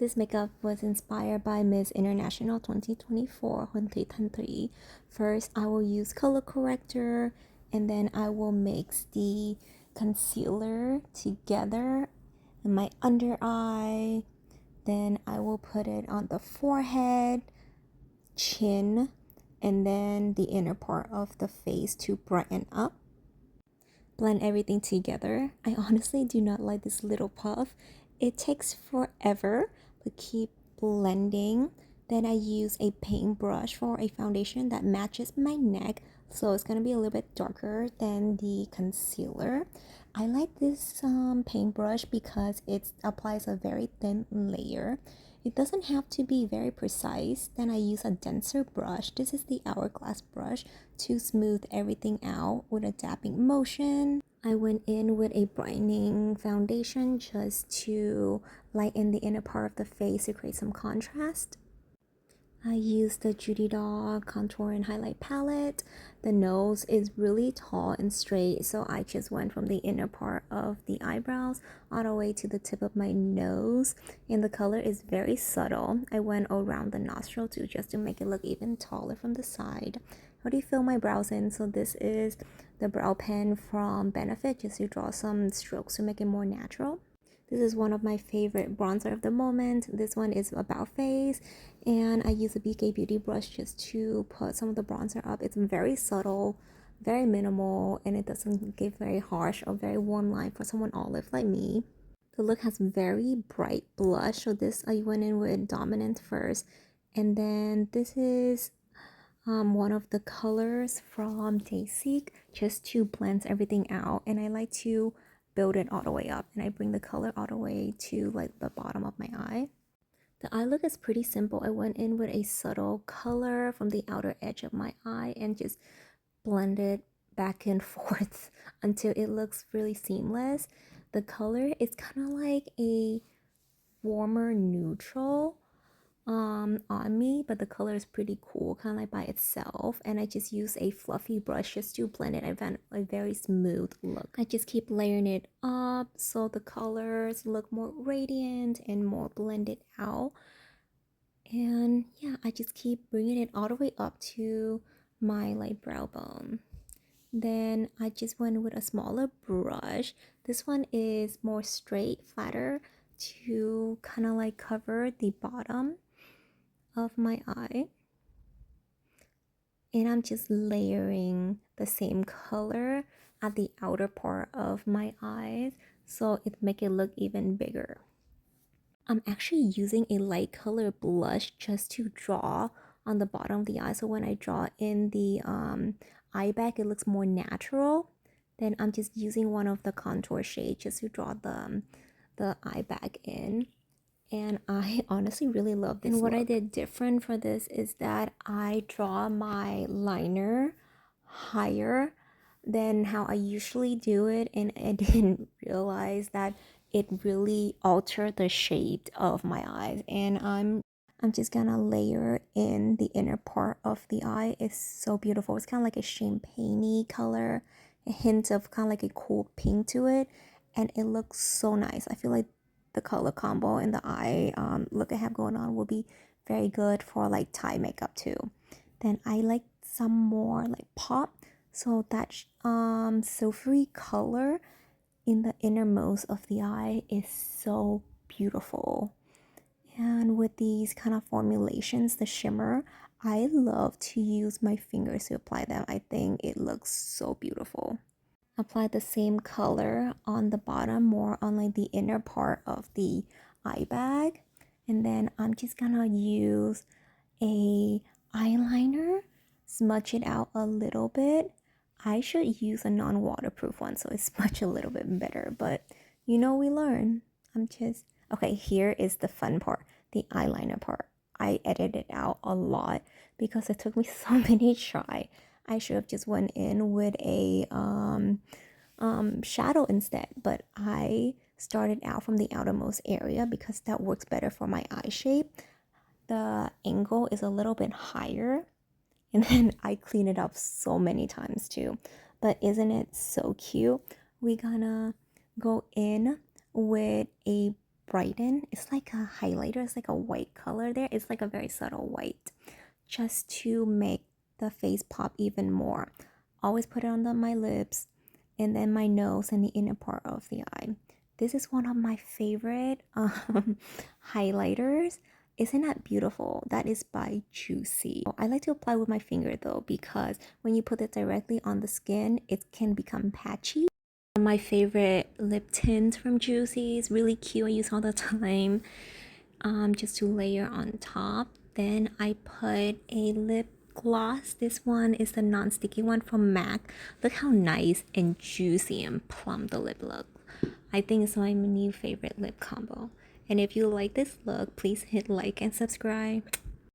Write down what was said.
This makeup was inspired by Miss International 2024, Huỳnh Thị Thanh Thủy. First, I will use color corrector, and then I will mix the concealer together in my under eye. Then I will put it on the forehead, chin, and then the inner part of the face to brighten up. Blend everything together. I honestly do not like this little puff. It takes forever, but keep blending. Then I use a paintbrush for a foundation that matches my neck, so it's gonna be a little bit darker than the concealer. I like this paintbrush because it applies a very thin layer. It doesn't have to be very precise. Then I use a denser brush. This is the hourglass brush to smooth everything out with a dabbing motion. I went in with a brightening foundation just to lighten the inner part of the face to create some contrast. I used the Judy Doll contour and highlight palette. The nose is really tall and straight, so I just went from the inner part of the eyebrows all the way to the tip of my nose, and the color is very subtle. I went around the nostril too, just to make it look even taller from the side. How do you fill my brows in? So this is the brow pen from Benefit, just to draw some strokes to make it more natural. This is one of my favorite bronzer of the moment. This one is About Face, and I use a BK Beauty brush just to put some of the bronzer up. It's very subtle, very minimal, and it doesn't give very harsh or very warm line for someone olive like me. The look has very bright blush, so this I went in with Dominant first, and then this is one of the colors from Dayseek, just to blend everything out. And I like to build it all the way up, and I bring the color all the way to like the bottom of my eye. The eye look is pretty simple. I went in with a subtle color from the outer edge of my eye and just blend it back and forth until it looks really seamless. The color is kind of like a warmer neutral on me, but the color is pretty cool, kind of like by itself. And I just use a fluffy brush just to blend it. I found a very smooth look. I just keep layering it up so the colors look more radiant and more blended out. And yeah, I just keep bringing it all the way up to my like brow bone. Then I just went with a smaller brush. This one is more straight, flatter, to kind of like cover the bottom of my eye, and I'm just layering the same color at the outer part of my eyes so it make it look even bigger. I'm actually using a light color blush just to draw on the bottom of the eye, so when I draw in the eye bag it looks more natural. Then I'm just using one of the contour shades just to draw the eye bag in. And I honestly really love this. And what I did different for this is that I draw my liner higher than how I usually do it, and I didn't realize that it really altered the shape of my eyes. And I'm just gonna layer in the inner part of the eye. It's so beautiful. It's kind of like a champagne-y color, a hint of kind of like a cool pink to it, and it looks so nice. I feel like the color combo and the eye look I have going on will be very good for like Thai makeup too. Then I like some more like pop, so that silvery color in the innermost of the eye is so beautiful. And with these kind of formulations, the shimmer, I love to use my fingers to apply them. I think it looks so beautiful. Apply the same color on the bottom, more on like the inner part of the eye bag. And then I'm just gonna use a eyeliner, smudge it out a little bit. I should use a non-waterproof one so it smudge a little bit better, but you know, we learn. Okay, here is the fun part, the eyeliner part. I edited out a lot because it took me so many try. I should have just went in with a shadow instead, but I started out from the outermost area because that works better for my eye shape. The angle is a little bit higher, and then I clean it up so many times too. But isn't it so cute? We're gonna go in with a brighten. It's like a highlighter. It's like a white color there. It's like a very subtle white, just to make the face pop even more. Always put it on my lips, and then my nose and the inner part of the eye. This is one of my favorite highlighters. Isn't that beautiful? That is by Juicy. I like to apply with my finger though, because when you put it directly on the skin, it can become patchy. My favorite lip tint from Juicy is really cute. I use all the time, just to layer on top. Then I put a lip gloss. This one is the non-sticky one from MAC. Look how nice and juicy and plump the lip look. I think it's my new favorite lip combo. And if you like this look, please hit like and subscribe.